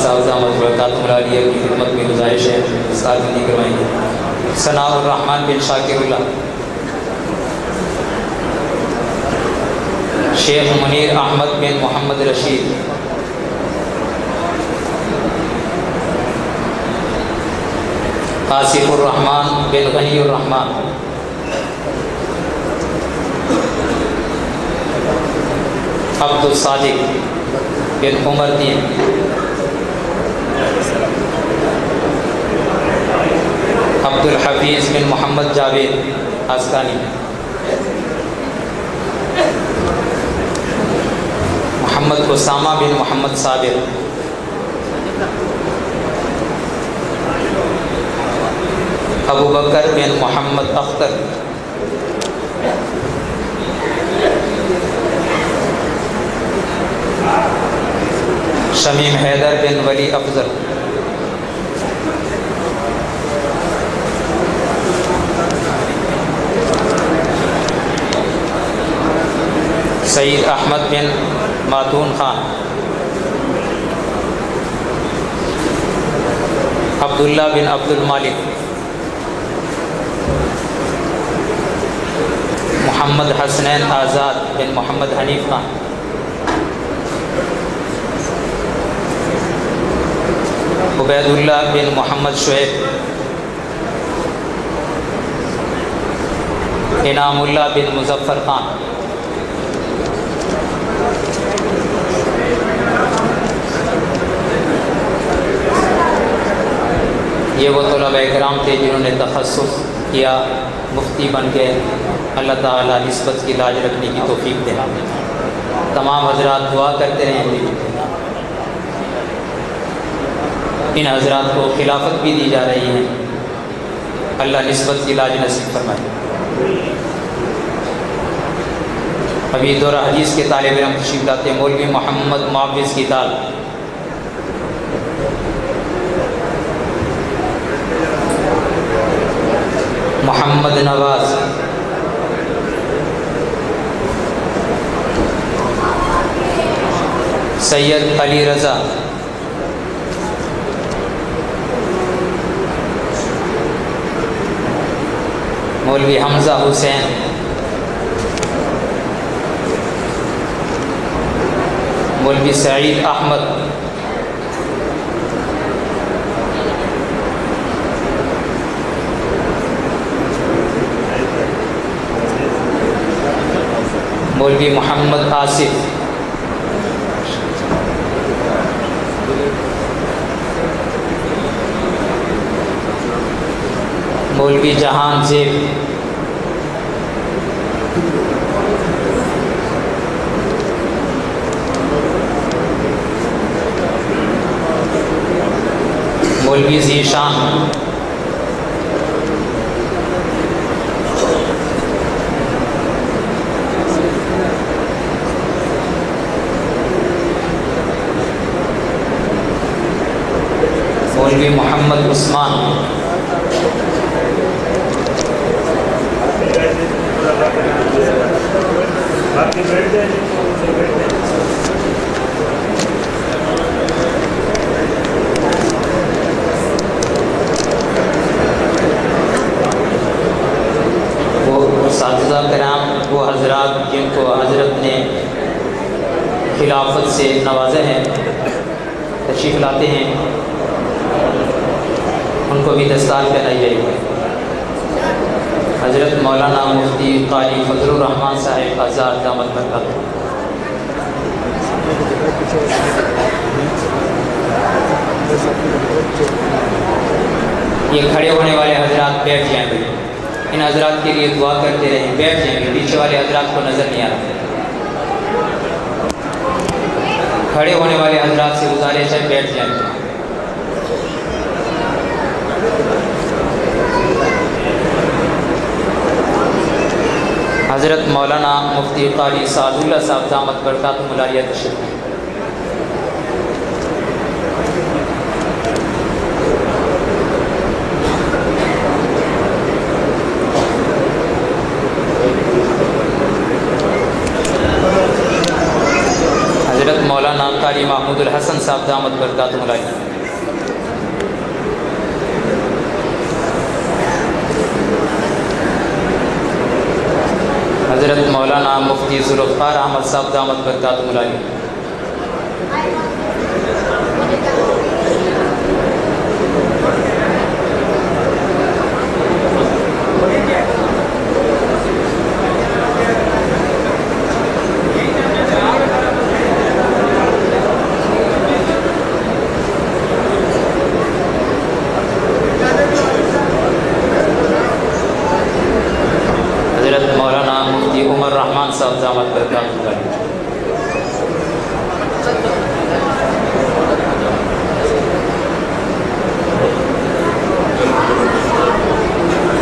صاحب دامت برکاتہم العالیہ کی خدمت میں گزارش ہے اسکار بندی کروائیں گے۔ ثناء الرحمن بن شاکر اللہ، شیخ منیر احمد بن محمد رشید، آصف الرحمن بن غنی الرحمن، عبد الصادق بن عمر دین، عبد الحفیظ بن محمد جاوید آسکانی، محمد اسامہ بن محمد صابر، ابو بکر بن محمد اختر، شمیم حیدر بن ولی افضل، سعید احمد بن ماتون خان، عبداللہ بن عبد المالک، محمد حسنین آزاد بن محمد حنیف خان، عبید اللہ بن محمد شعیب، انعام اللہ بن مظفر خان، یہ وہ طلباء کرام تھے جنہوں نے تخصص کیا، مفتی بن کے اللہ تعالیٰ نسبت کی لاج رکھنے کی توفیق دے۔ تمام حضرات دعا کرتے رہیں، ان حضرات کو خلافت بھی دی جا رہی ہے، اللہ نسبت کی لاج نصیب فرمائے۔ ابھی دورہ حدیث کے طالب علم تشریف لاتے ہیں، مولوی محمد معوض کی دال، محمد نواز، سید علی رضا، مولوی حمزہ حسین، مولوی سعید احمد، مولوی محمد آصف، مولوی جہان زیب، مولوی ذیشان، مولوی محمد عثمان، وہ اساتذہ کرام، وہ حضرات جن کو حضرت نے خلافت سے نوازے ہیں، تشریف لاتے ہیں، ان کو بھی دستار پہنائی جائے گی۔ حضرت مولانا مفتی قاری فضل الرحمن صاحب آزاد دامت برکاتہم۔ یہ کھڑے ہونے والے حضرات بیٹھ جائیں گے، ان حضرات کے لیے دعا کرتے رہیں، بیٹھ جائیں گے، پیچھے والے حضرات کو نظر نہیں آ رہا۔ کھڑے ہونے والے حضرات سے گزارش ہے بیٹھ جائیں گے۔ حضرت مولانا مفتی قاری سعد اللہ صاحب دامت برکاتہم العالیہ تشریف لائیں۔ حضرت مولانا قاری محمود الحسن صاحب دامت برکاتہم العالیہ، حضرت مولانا مفتی ذوالفقار احمد صاحب دامت برکاتہم العالیہ، حضرت مولانا مفتی عمر رحمان صاحب دامت برکاتہم العالیہ،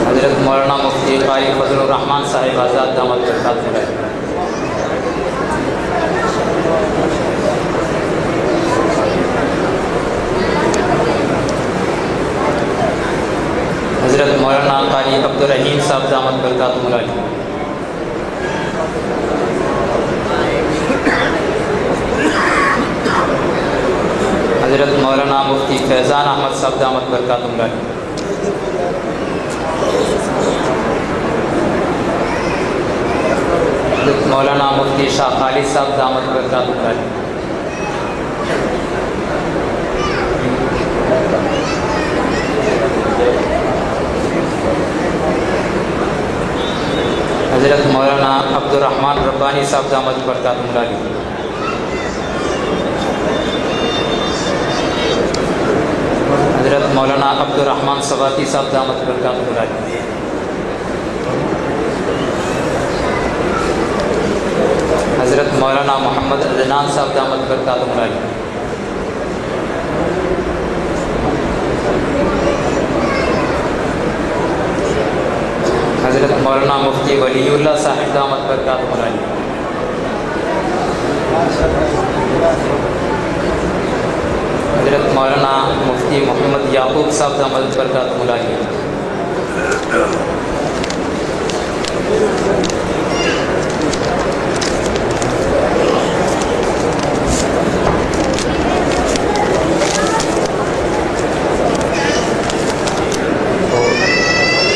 حضرت مولانا مفتی قاری فضل الرحمان صاحب آزاد دامت برکاتہم العالیہ، حضرت مولانا قاری عبدالرحیم صاحب دامت برکاتہم العالیہ، حضرت مولانا مفتی فیضان احمد صاحب دامت برکاتہم العالیہ، حضرت مولانا مفتی شاہ خالد صاحب دامت برکاتہم العالیہ، حضرت مولانا عبدالرحمن ربانی صاحب دامت برکاتہم العالیہ، حضرت مولانا عبدالرحمن سواتی صاحب دامت برکاتہم العالیہ، حضرت مولانا محمد عدنان صاحب دامت برکاتہم العالیہ، حضرت مولانا مفتی ولی اللہ صاحب دامت برکاتہم العالیہ، حضرت مولانا مفتی محمد یعقوب صاحب دامت برکاتہم العالیہ،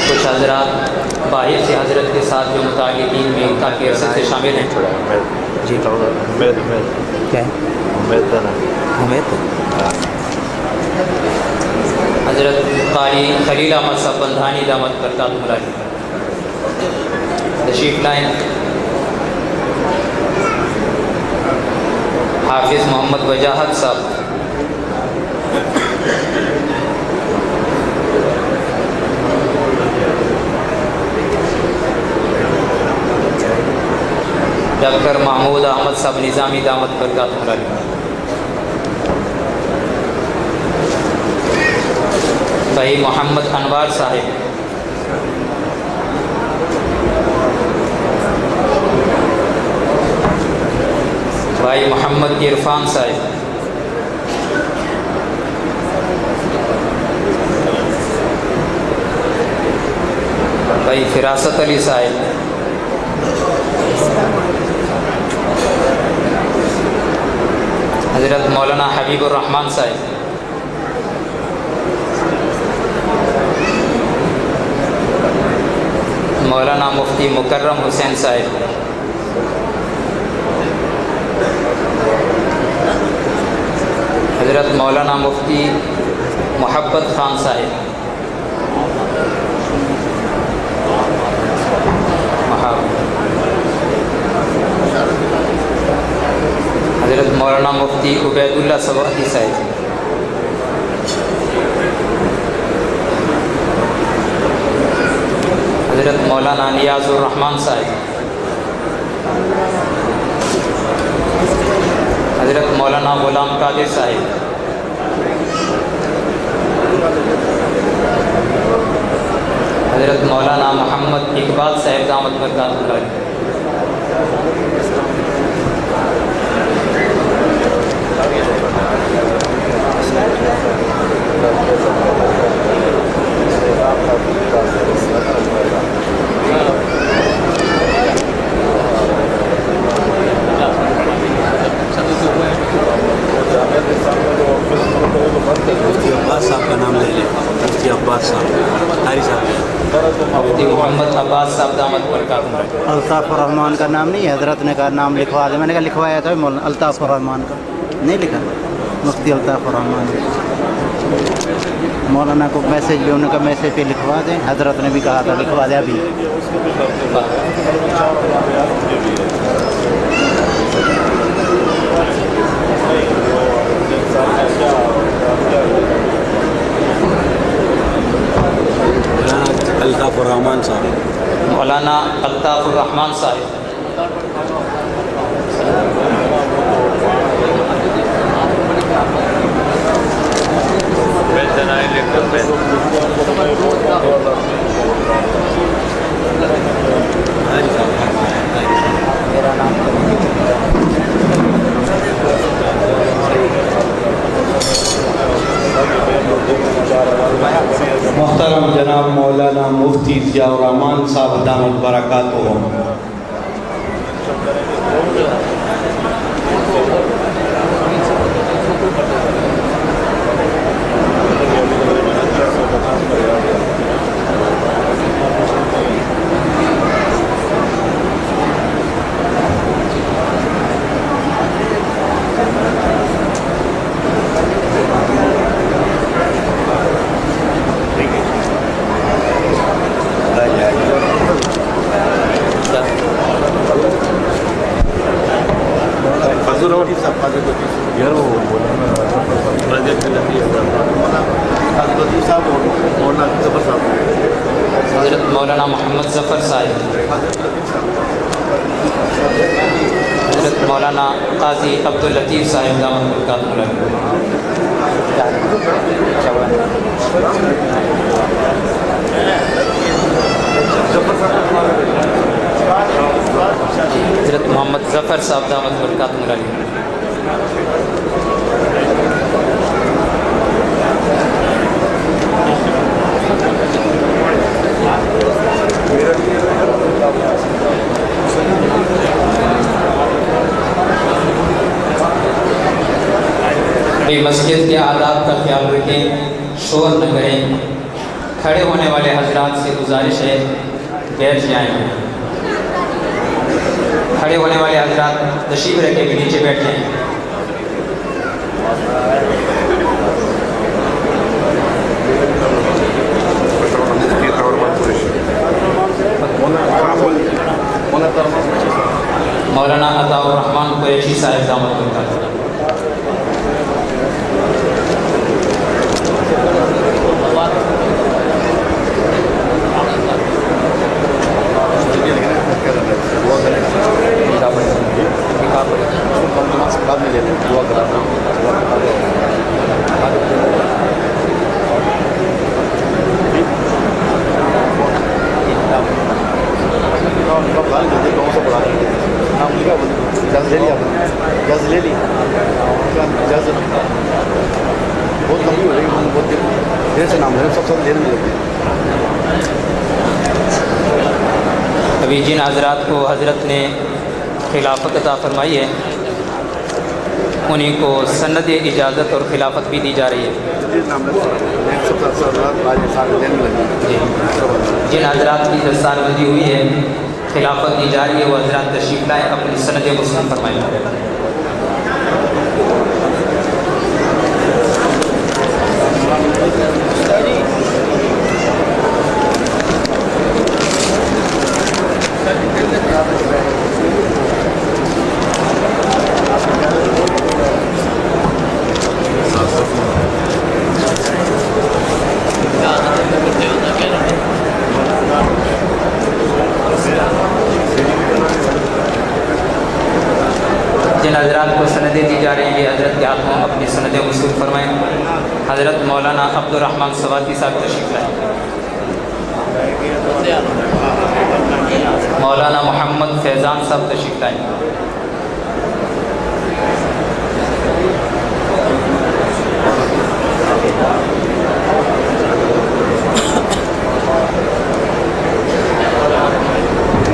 کچھ حضرات باہر سے حضرت کے ساتھ جو متعلقین میں کافی عرصے سے شامل ہیں، جی کیا ہے حمید حضرت قاری خلیل احمد صاحب بندھانی دامت برکاتہم العالیہ تشریف لائیں، حافظ محمد وجاہت صاحب، ڈاکٹر محمود احمد صاحب نظامی دامت برکاتہم العالیہ، بھائی محمد انوار صاحب، بھائی محمد عرفان صاحب، بھائی فراست علی صاحب، حضرت مولانا حبیب الرحمان صاحب، مولانا مفتی مکرم حسین صاحب، حضرت مولانا مفتی محبت خان صاحب، حضرت مولانا مفتی عبید اللہ سواتی صاحب، حضرت مولانا نیاز الرحمان صاحب، حضرت مولانا غلام قادر صاحب، حضرت مولانا محمد اقبال صاحب دامت برکاتہم العالیہ، عباس صاحب قاری صاحب مفتی محمد عباس صاحب دامت برکاتہ۔ الطاف الرحمان کا نام نہیں ہے، حضرت نے کہا نام لکھوا دے، میں نے کہا لکھوایا تھا مولانا الطاف الرحمان کا نہیں لکھا، مفتی الطاف الرحمان۔ مولانا کو میسج بھی انہوں کا میسج پہ لکھوا دیں، حضرت نے بھی کہا تھا لکھوا دے ابھی۔ الطاف الرحمان صاحب مولانا الطاف الرحمان صاحب۔ محترم جناب مولانا مفتی ضیاء الرحمان صاحب دامت برکاتہ۔ حضرت مولانا محمد ظفر صاحب، حضرت مولانا قاضی عبداللطیف صاحب دامت برکاتہ۔ حضرت محمد ظفر صاحب دامت برکاتہ۔ مسجد کے آداب کا خیال رکھیں، شور نہ کریں، کھڑے ہونے والے حضرات سے گزارش ہے بیٹھ جائیں، کھڑے ہونے والے حضرات تشریف رکھے بھی نیچے بیٹھ جائیں۔ مولانا عطاء الرحمان قریشی صاحب دامت برکاتہ۔ ابھی جن حضرات کو حضرت نے خلافت عطا فرمائی ہے انہیں کو سند اجازت اور خلافت بھی دی جا رہی ہے۔ جن حضرات کی دستار بندی ہوئی ہے خلافت دی جا رہی ہے وہ حضرات تشریف لائیں، اپنی سند مسلم فرمائیں۔ جن حضرات کو سندیں دی جا رہی ہیں حضرت کے ہاتھوں اپنی سندیں وصول فرمائیں۔ حضرت مولانا عبد الرحمن سواتی صاحب تشریف لائیں۔ مولانا محمد فیضان صاحب تشریف لائیں۔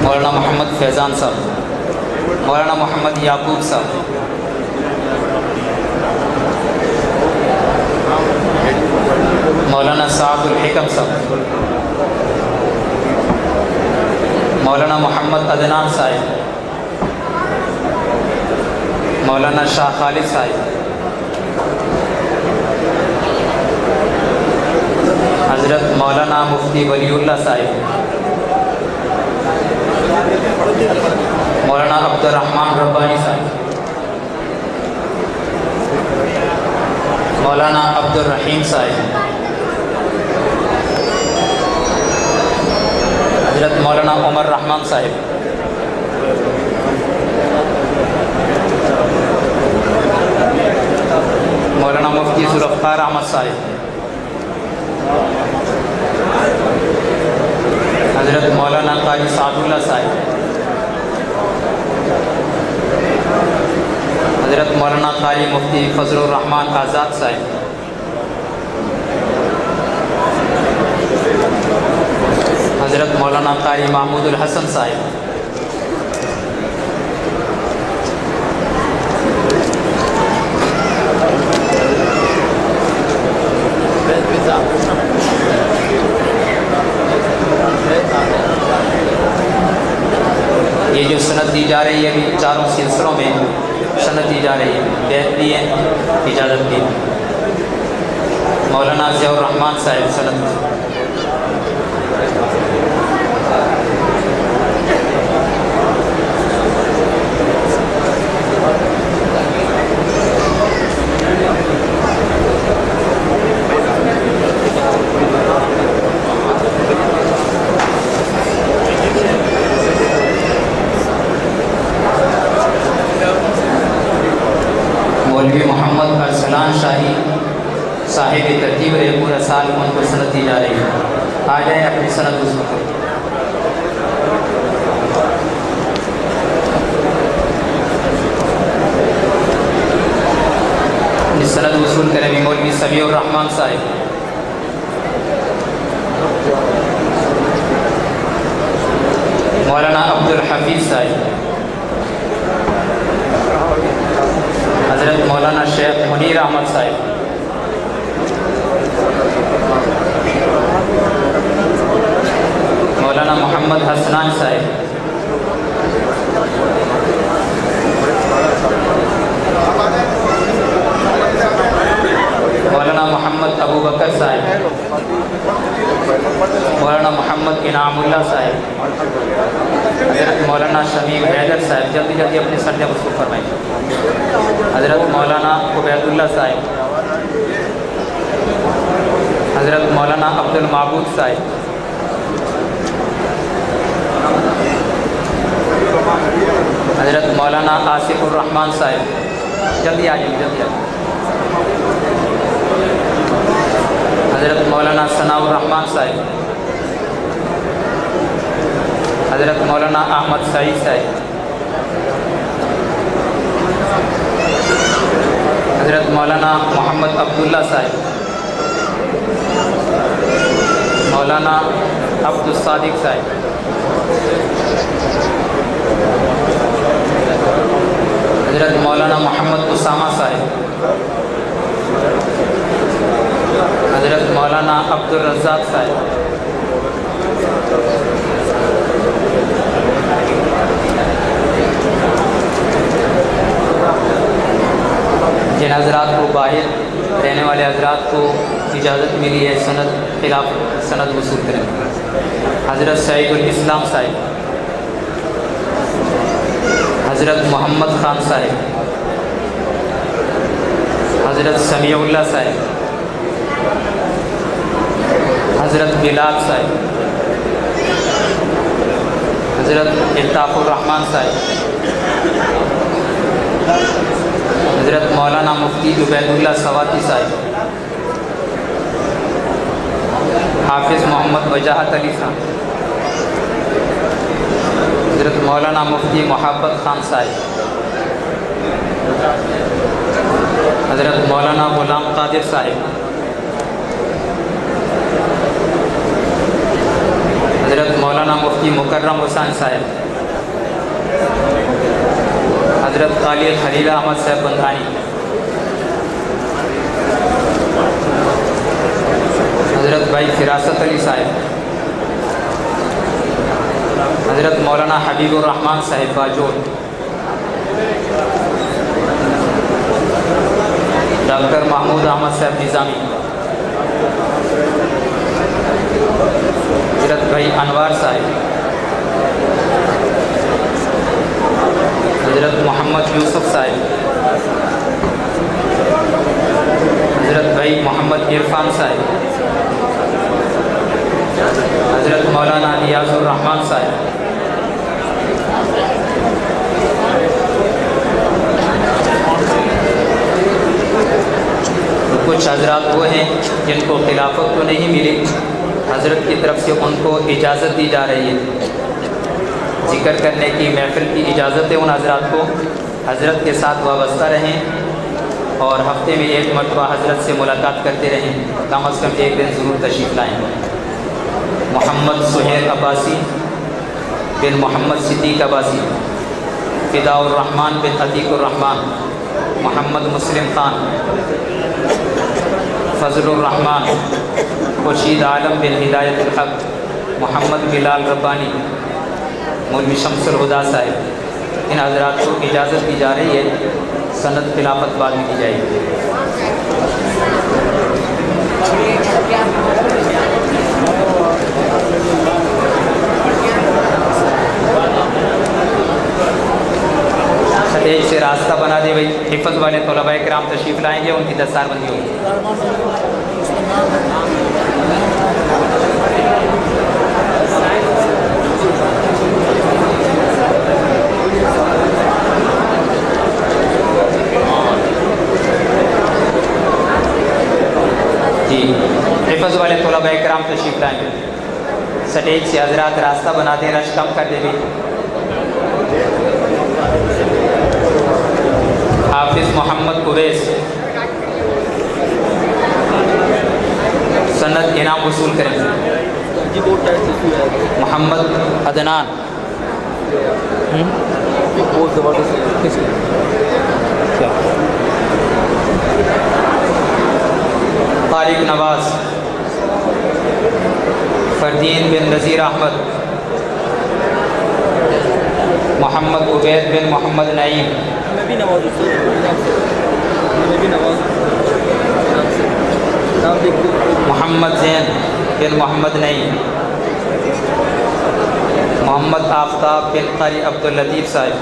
مولانا محمد فیضان صاحب، مولانا محمد یعقوب صاحب، مولانا سعد الحکم صاحب، مولانا محمد عدنان صاحب، مولانا شاہ خالد صاحب، حضرت مولانا مفتی ولی اللہ صاحب، مولانا عبد الرحمن ربانی صاحب، مولانا عبد الرحیم صاحب، حضرت مولانا عمر رحمان صاحب، مولانا مفتی ذوالفقار احمد صاحب، حضرت مولانا قاری سعد اللہ صاحب، حضرت مولانا قاری مفتی فضل الرحمان آزاد صاحب، حضرت مولانا قاری محمود الحسن صاحب، یہ جو سند دی جا رہی ہے ابھی چاروں سلسلوں میں سند دی جا رہی ہے، بیعت بھی ہے، اجازت بھی ہے۔ مولانا ضیاء الرحمان صاحب سند، مولوی محمد ارسلان شاہی صاحب ترتیب رہے پورا سال ان کو سند دی جا رہی ہے، آ جائیں اپنی سند وصول کریں۔ سند وصول کریں بھی مولوی سمیع الرحمان صاحب، مولانا عبد الحفیظ صاحب، حضرت مولانا شیخ منیر احمد صاحب، مولانا محمد حسنان صاحب، مولانا محمد ابو بکر صاحب، مولانا محمد انعام اللہ صاحب، حضرت مولانا شمیم حیدر صاحب، جلدی جلدی اپنے سرجہ وصول فرمائیں، حضرت مولانا عبید اللہ صاحب، حضرت مولانا عبد المعبود صاحب، حضرت مولانا آصف الرحمان صاحب، جلدی آ جائیں جلدی آ جائیں، حضرت مولانا ثناء الرحمان صاحب، حضرت مولانا احمد سعید صاحب، حضرت مولانا محمد عبداللہ صاحب، مولانا عبد الصادق صاحب، حضرت مولانا محمد اسامہ صاحب، حضرت مولانا عبد الرزاق صاحب، جن حضرات کو باہر رہنے والے حضرات کو اجازت ملی ہے سند خلاف سند وصول کریں، حضرت سعید الاسلام صاحب، حضرت محمد خان صاحب، حضرت سمیع اللہ صاحب، حضرت بلال صاحب، حضرت الطاف الرحمان صاحب، حضرت مولانا مفتی عبید اللہ سواتی صاحب، حافظ محمد وجاہت علی صاحب، حضرت مولانا مفتی محبت خان صاحب، حضرت مولانا غلام قادر صاحب، حضرت مولانا مفتی مکرم حسین صاحب، حضرت قالی خلیل احمد صاحب بندھانی، حضرت بھائی بھائی فراست علی صاحب، حضرت مولانا حبیب الرحمان صاحب باجوڑ، ڈاکٹر محمود احمد صاحب نظامی، حضرت بھائی انوار صاحب، حضرت محمد یوسف صاحب، حضرت بھائی محمد عرفان صاحب، حضرت مولانا نیاز الرحمان صاحب، کچھ حضرات وہ ہیں جن کو خلافت تو نہیں ملی، حضرت کی طرف سے ان کو اجازت دی جا رہی ہے، ذکر کرنے کی محفل کی اجازت ہے ان حضرات کو، حضرت کے ساتھ وابستہ رہیں اور ہفتے میں ایک مرتبہ حضرت سے ملاقات کرتے رہیں، کم از کم ایک دن ضرور تشریف لائیں۔ محمد سہیل عباسی بن محمد صدیق عباسی، فداء الرحمان بن عتیق الرحمان، محمد مسلم خان، فضل الرحمان، خورشید عالم بن ہدایت الحق، محمد بلال ربانی، مولوی شمس الہدا صاحب، ان حضرات کو اجازت دی جا رہی ہے، سند خلافت بعد میں دی جائے گی۔ سٹیج سے راستہ بنا دے بھائی، حفظ والے طلباء کرام تشریف لائیں گے، ان کی دستار بندی ہوگی۔ جی حفظ والے طلباء کرام تشریف لائیں گے، سٹیج سے حضرات راستہ بنا دیں، رش کم کر دیں بھی۔ حافظ محمد اویس سند انعام وصول کریں گے۔ محمد عدنان، طارق نواز، فردین بن نذیر احمد، محمد عبید بن محمد نعیم، محمد زین بن محمد نعیم، محمد آفتاب بن قاری عبداللطیف صاحب،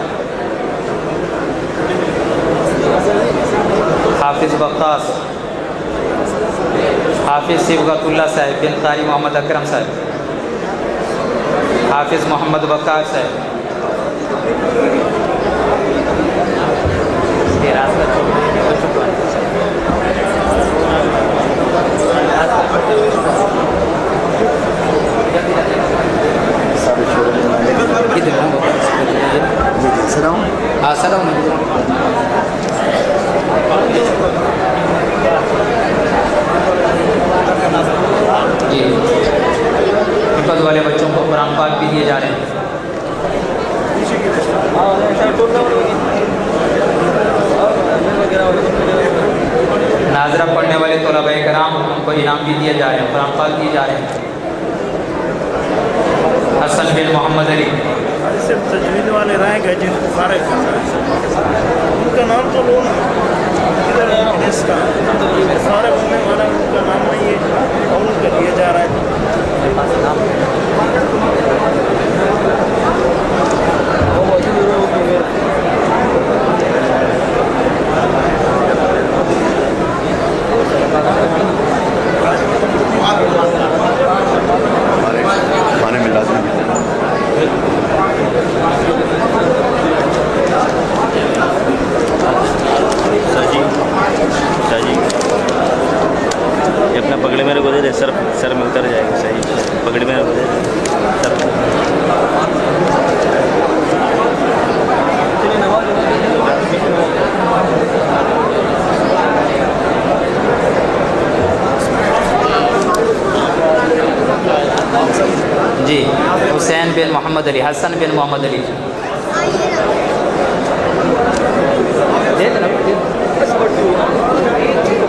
حافظ بقاس، حافظ صبغت اللہ صاحب بن قاری محمد اکرم صاحب، حافظ محمد بکار صاحب، جی حفظ والے بچوں کو قرآن پاک بھی دیے جا رہے ہیں۔ ناظرہ پڑھنے والے طلباء کرام ان کو انعام بھی دیے جا رہے ہیں، قرآن پاک دیے جا رہے ہیں۔ حسن بن محمد علی، صرف تجوید والے رہیں گے جن کو فارغ کرنا ہے، ان کا نام تو لو نا، ادھر اس کا فارغ ہونے والا ان کا نام نہیں ہے اور ان کا دیا جا رہا ہے۔ کھانے میں لازمی جی یہ اپنا پگڑی میرے کو دے دے، سر میں اتر جائے گا، صحیح پگڑی میرے کو دے دے سر۔ جی حسین بن محمد علی، حسن بن محمد علی، دے دے نا،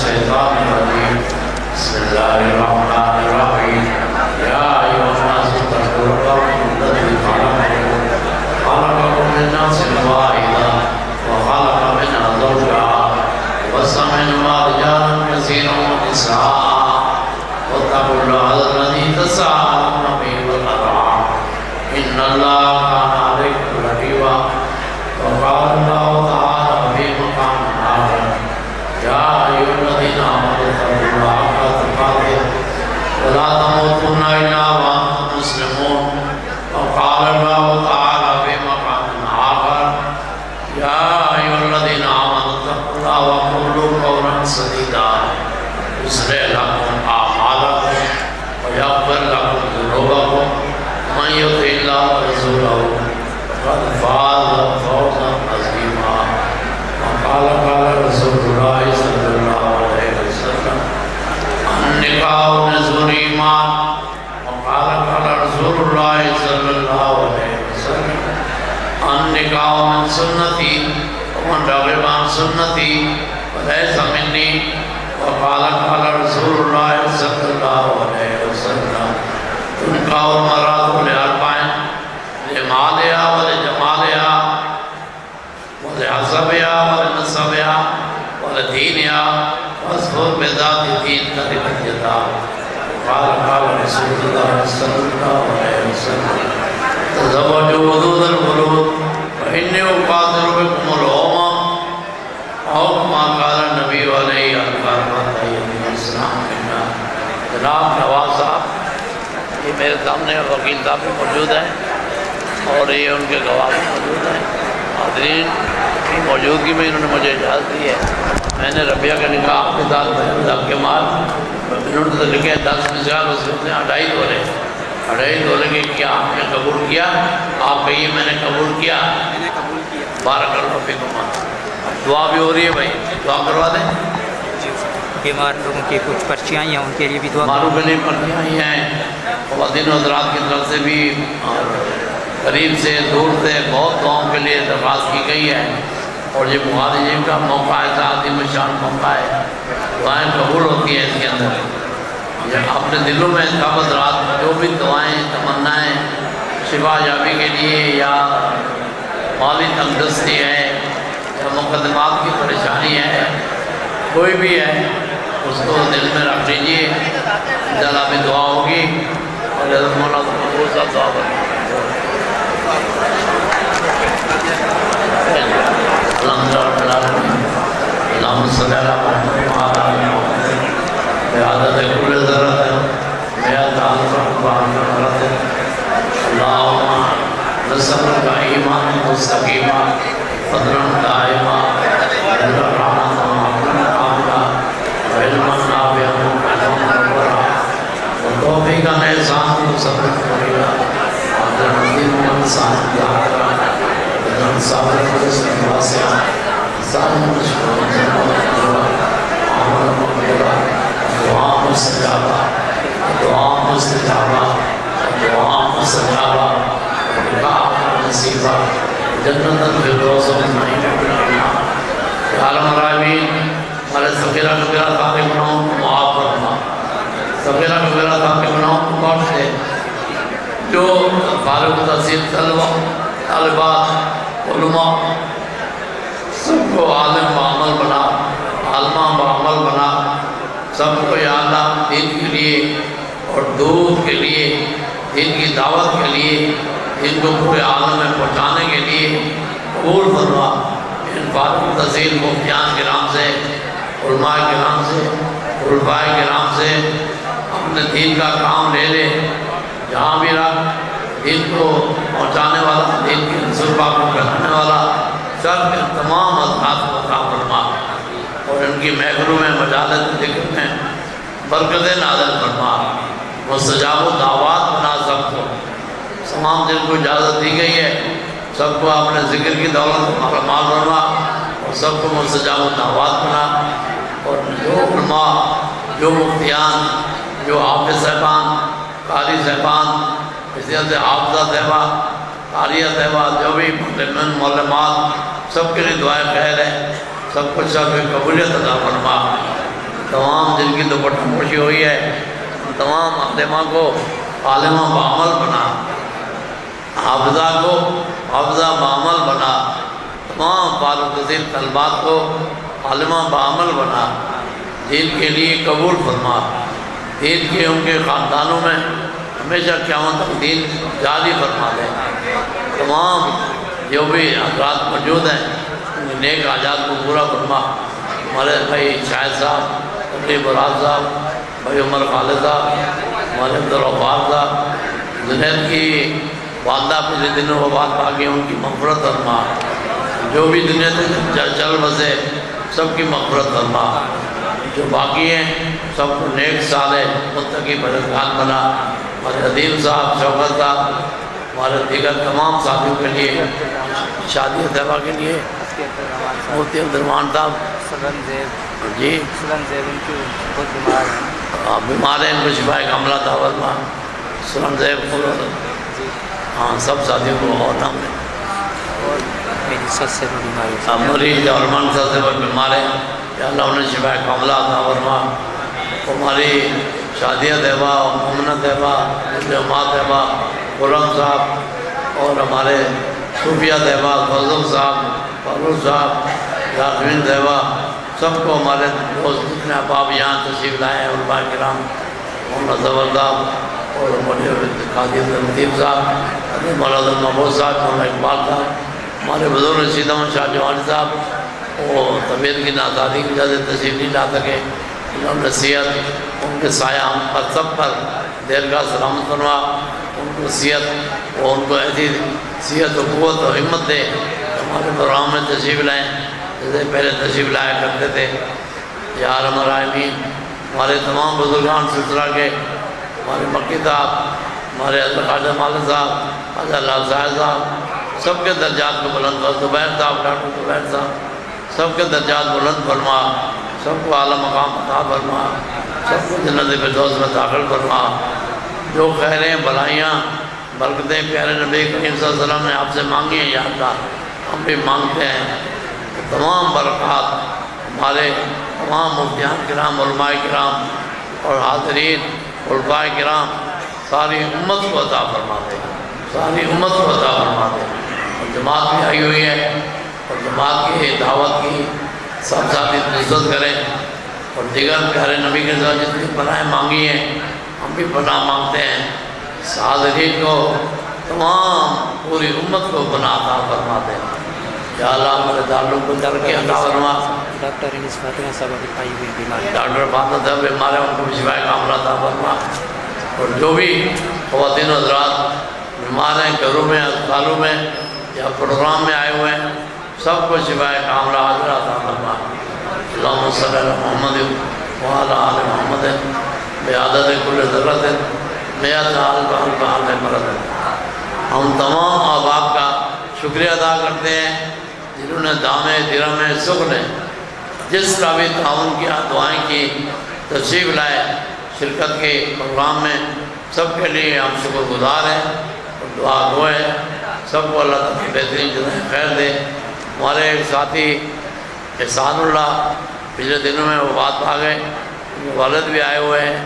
الشيطان الرجيم بسم الله الرحمن الرحيم يا أيها الناس اتقوا ربكم الذي خلقكم من نفس واحدة وخلق منها زوجها وبث منهما رجالا كثيرا ونساء واتقوا الله الذي تساءلون به والأرحام إن الله كان عليكم رقيبا وقال الله تعالى في مقام آخر يا أيها الذين آمنوا اتقوا الله حق تقاته ولا تموتن إلا وأنتم مسلمون وقال الله تعالى في مقام آخر يا أيها الذين آمنوا اتقوا الله وقولوا قولا سديدا يصلح لكم أعمالكم ويغفر لكم ذنوبكم ومن يطع الله ورسوله فقد فاز فوزا عظيما وقال رسول الله صلى الله عليه وسلم النكاح نصف الإيمان وقال رسول الله صلى الله عليه وسلم النكاح من سنتي ومن رغب عن سنتي فليس مني وقال رسول الله صلى الله عليه وسلم تنكح المرأة لأربع لمالها ولجمالها ولحسبها ولنسبها ولدينها واصبر بذات الدين تربت يداك قال رسول الله صلى الله عليه وسلم تزوجوا ودود الولود فإني أقاتل بكم الأمم أو كما قال النبي عليه السلام جناب نواز صاحب یہ میرے سامنے وکیل صاحب بھی موجود ہیں اور یہ ان کے گواہ بھی موجود ہیں حاضرین کی موجودگی میں انہوں نے مجھے اجازت دی ہے میں نے ربیہ کا لکھا آپ کے ساتھ کے مال انہوں نے تو لکھے 10 مثال اس میں 2.5 تولے کہ کیا آپ نے قبول کیا آپ کہیے میں نے قبول کیا بارک اللہ فیکم دعا بھی ہو رہی ہے بھائی دعا کروا دیں بیمار لوگوں کی کچھ پرچیاں ہیں ان کے لیے بھی دعا معلوم کے لیے پرچیاں ہی ہیں خواتین و حضرات کی طرف سے بھی اور قریب سے دور سے بہت دعاؤں کے لیے درخواست کی گئی ہے اور یہ مہاجرین کا موقع ہے عظیم الشان موقع ہے دعائیں قبول ہوتی ہیں اس کے اندر اپنے دلوں میں سب حضرات جو بھی دعائیں تمنائیں شفا یابی کے لیے یا مالی تندرستی ہے یا مقدمات کی پریشانی ہے کوئی بھی ہے اس کو دل میں رکھ لیجیے انشاءاللہ بھی دعا ہوگی اور حضرت مولانا مقبول صاحب دعا کریں اللہم صلی اللہ علیہ وسلم بعدد کل ذرت بیعت آلفان کرت اللہم نسبر کا ایمان مستقیمہ فضلن دائمہ توفیقا احسان صبر کریگا آدھر مدین انسان دارا بدن صبر فرسن واسعا انسان مشکل جنوب عمل مقبولہ دعا مستجابہ دعا مستجابہ دعا مستجابہ لقاء نصیبہ جنت الفردوس والنعیم بالعلم عالم الرائبین ہمارے سفیرہ تاکہ گناہوں کو معاف فرما سفیرہ تاکہ گناہوں کو بخش دے جو فارغ التحصیل طالبات علماء سب کو عالم بعمل بنا عالمہ بعمل بنا سب کو یا اللہ دین کے لیے اور دودھ کے لیے دین کی دعوت کے لیے دین کو پورے عالم میں پہنچانے کے لیے قبول فرما ان فارغ التحصیل مفتیان کرام سے علماء کرام سے علماء کرام سے اپنے دین کا کام لے لے جہاں بھی رکھ دین کو پہنچانے والا دین کی نصربہ کو پہنچانے والا سب کے تمام اذکار کو عطا فرما اور ان کی محفلوں میں مجالس ذکر میں برکتیں نازل فرما مستجاب الدعوات بنا سب کو تمام دن کو اجازت دی گئی ہے سب کو اپنے ذکر کی دولت مال فرما اور سب کو مستجاب الدعوات بنا اور جو علماء جو مفتیان جو حافظ صاحبان قاری صاحبان اسی طرح سے حافظہ صاحبہ قاریہ صاحبہ جو بھی معلمات سب کے لیے دعائیں خیر ہے سب کچھ سب قبولیت عطا فرما تمام جن کی دوپٹہ پوشی ہوئی ہے تمام عالمہ کو عالمہ بعمل بنا، حافظہ کو حافظہ بعمل بنا، تمام فارغ التحصیل طلبات کو عالمہ بعمل بنا، دین کے لیے قبول فرما، دین کے ان کے خاندانوں میں ہمیشہ قیامت تک دین جاری فرما دے، تمام جو بھی حضرات موجود ہیں ان کے نیک حاجات کو پورا فرما، ہمارے بھائی شاہد صاحب، تقریب براد صاحب، بھائی عمر خالد صاحب، ہمارے عبدالغفار صاحب، جنید کی والدہ پچھلے دنوں وفات پا گئی، ان کی مغفرت فرما، جو بھی دنیا سے چل بسے سب کی مغفرت فرما، جو باقی ہیں سب کو نیک صالح متقی پرہیزگار بنا، ہمارے عدیم صاحب، شوکت صاحب، ہمارے دیگر تمام ساتھیوں کے لیے، شادی طیبہ کے لیے مفتی عبدالرحمان صاحب جی بیمار ہیں، ان کو شفائے کاملہ عطا فرما، سلن زیب ہاں سب ساتھیوں کو اور نام لیں، مریض اور منصب سے بیمار ہیں یا اللہ انہیں شفائے کاملہ عطا فرما، ہماری شادیہ طیبہ، مومنہ طیبہ، جماعت طیبہ، غلام صاحب اور ہمارے صوفیہ طیبہ، فضل صاحب، فاروق صاحب، یاسمین طیبہ، سب کو ہمارے دوست جتنے احباب یہاں تشریف لائے ہیں، علماء کرام، محمد زبر صاحب اور قاضی عبداللطیف صاحب، مولانا محمود صاحب، مولانا اقبال صاحب، ہمارے بزرگ رشید احمد شاہ جوانی صاحب، وہ طبیعت کی ناسازی کی وجہ سے تشریف نہیں لا سکے، انہوں نے صحت ان کے سایہ ہم پر سب پر دیرگاہ سلامت فرما، ان کو صحت اور ان کو ایسی صحت و قوت و ہمت دے ہمارے پروگرام میں تشریف لائیں جیسے پہلے تشریف لایا کرتے تھے، یا ارحم الراحمین ہمارے تمام بزرگان سلسلہ کے، ہمارے مکی صاحب، ہمارے حضرت خواجہ مالک صاحب، حضرت اللہ صاحب صاحب، سب کے درجات کو بلند فرما، زبیر صاحب، ڈاکٹر زبیر صاحب، سب کے درجات بلند فرما، سب کو اعلیٰ مقام عطا فرما، سب کو جنت فردوس میں داخل فرما، جو خیریں بلائیاں برکتیں پیارے نبی کریم صلی اللہ علیہ وسلم نے آپ سے مانگی ہیں یا اللہ ہم بھی مانگتے ہیں کہ تمام برکات ہمارے تمام مفتیان کرام، علماء کرام اور حاضرین علماء کرام ساری امت کو عطا فرما دے، ساری امت کو عطا فرما دے، اور جماعت بھی آئی ہوئی ہے اور جماعت کی دعوت کی سب ساتھی عزت کریں، اور دیگر پیارے نبی کے ساتھ جتنی پناہیں مانگی ہیں ہم بھی پناہ مانگتے ہیں، حاضرین کو تمام پوری امت کو پناہ عطا فرما دیں، یا اللہ ہمارے تعلق کو ترقی عطا فرما، ڈاکٹر انیس فاطمہ صاحب ابھی پائی ہوئی بیمار، ڈاکٹر فاطمہ صاحب بیمار ہیں ان کو بھی شفائے کاملہ عطا فرما، اور جو بھی خواتین حضرات بیمار ہیں گھروں میں، اسپتالوں میں یا پروگرام میں آئے ہوئے ہیں سب کو شفائے کاملہ عاجلہ عطا فرما، اللہم صلی علی محمد وعلی آل محمد بعدد کل ذرۃ مئۃ الف الف الف مرض۔ ہم تمام احباب کا شکریہ ادا کرتے ہیں جنہوں نے دامے درہم سخن جس کا بھی تعاون کیا، دعائیں کی، تشریف لائے شرکت کے پروگرام میں، سب کے لیے ہم شکر گزار ہیں اور دعا گو ہیں، سب کو اللہ تعالیٰ بہترین جزائے خیر دے۔ ہمارے ایک ساتھی احسان اللہ پچھلے دنوں میں وفات پا گئے، ان کے والد بھی آئے ہوئے ہیں،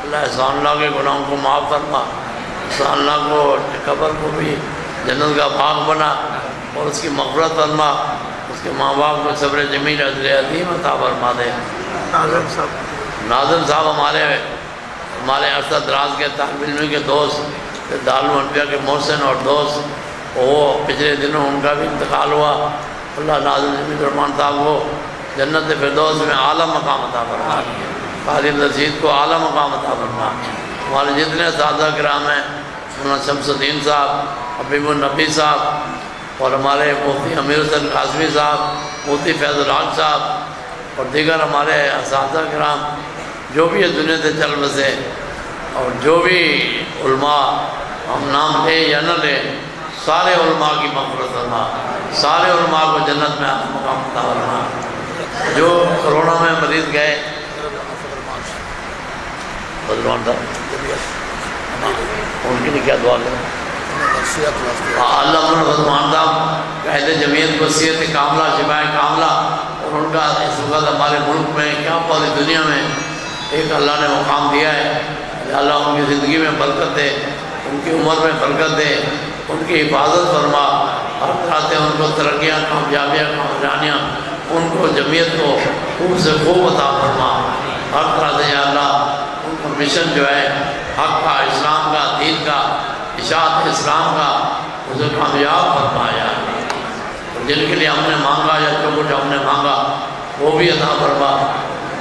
اللہ احسان اللہ کے گناہوں کو معاف فرما، احسان اللہ کو قبر کو بھی جنت کا باغ بنا اور اس کی مغفرت فرما، اس کے ماں باپ کو صبر جمیل اجر عظیم عطا فرما دے۔ ناظم صاحب ہمارے عرصہ دراز کے طالب علم کے دوست، دارالانبیاء کے محسن اور دوست، وہ پچھلے دنوں ان کا بھی انتقال ہوا، اللہ ناظم جمیل الرحمان صاحب کو جنت فردوس میں اعلیٰ مقام عطا فرما، خالد رشید کو اعلیٰ مقام عطا فرما، ہمارے جتنے اساتذہ کرام ہیں، مولانا شمس الدین صاحب، حبیب النبی صاحب اور ہمارے مفتی امیر حسن قاسمی صاحب، مفتی فیض الحق صاحب اور دیگر ہمارے اساتذہ کرام جو بھی اس دنیا سے چل بسے، اور جو بھی علماء ہم نام لیں یا نہ لیں، سارے علماء کی مغفرت فرما، سارے علماء کو جنت میں اعلیٰ مقام عطا فرما۔ جو کرونا میں مریض گئے ان کے لیے کیا دعا کریں؟ اللہ علیہ وسلم صاحب قائد جمعیت کو صحت کاملہ، شفائے کاملہ اور ان کا اس وقت ہمارے ملک میں کیا پوری دنیا میں ایک اللہ نے مقام دیا ہے کہ اللہ ان کی زندگی میں برکت دے، ان کی عمر میں برکت دے، ان کی حفاظت فرما، ہر طرح سے ان کو ترقیاں، کامیابیاں، کامیابیاں، ان کو جمعیت کو خوب سے خوب عطا فرما، ہر طرح سے یا اللہ ان کا مشن جو ہے حق کا، اسلام کا، دین کا، اشاعت اسلام کا، اسے کامیاب فرمایا۔ جن کے لیے ہم نے مانگا یا جو کچھ ہم نے مانگا وہ بھی عطا فرما،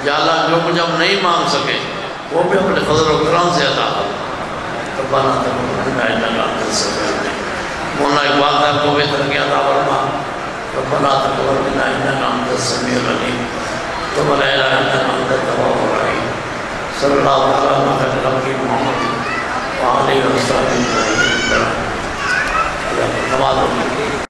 یا اللہ جو کچھ ہم نہیں مانگ سکے وہ بھی اپنے فضل و کرم سے عطا فرما۔ ربنا تقبل منا انک انت السمیع العلیم، مولانا اقبال صاحب کو بھی ترقی عطا فرما۔ ربنا تقبل منا انک انت السمیع العلیم تب علینا انک انت التواب الرحیم۔ صلی اللہ علیہ وسلم محمد وآلہ وصحبہ اجمعین۔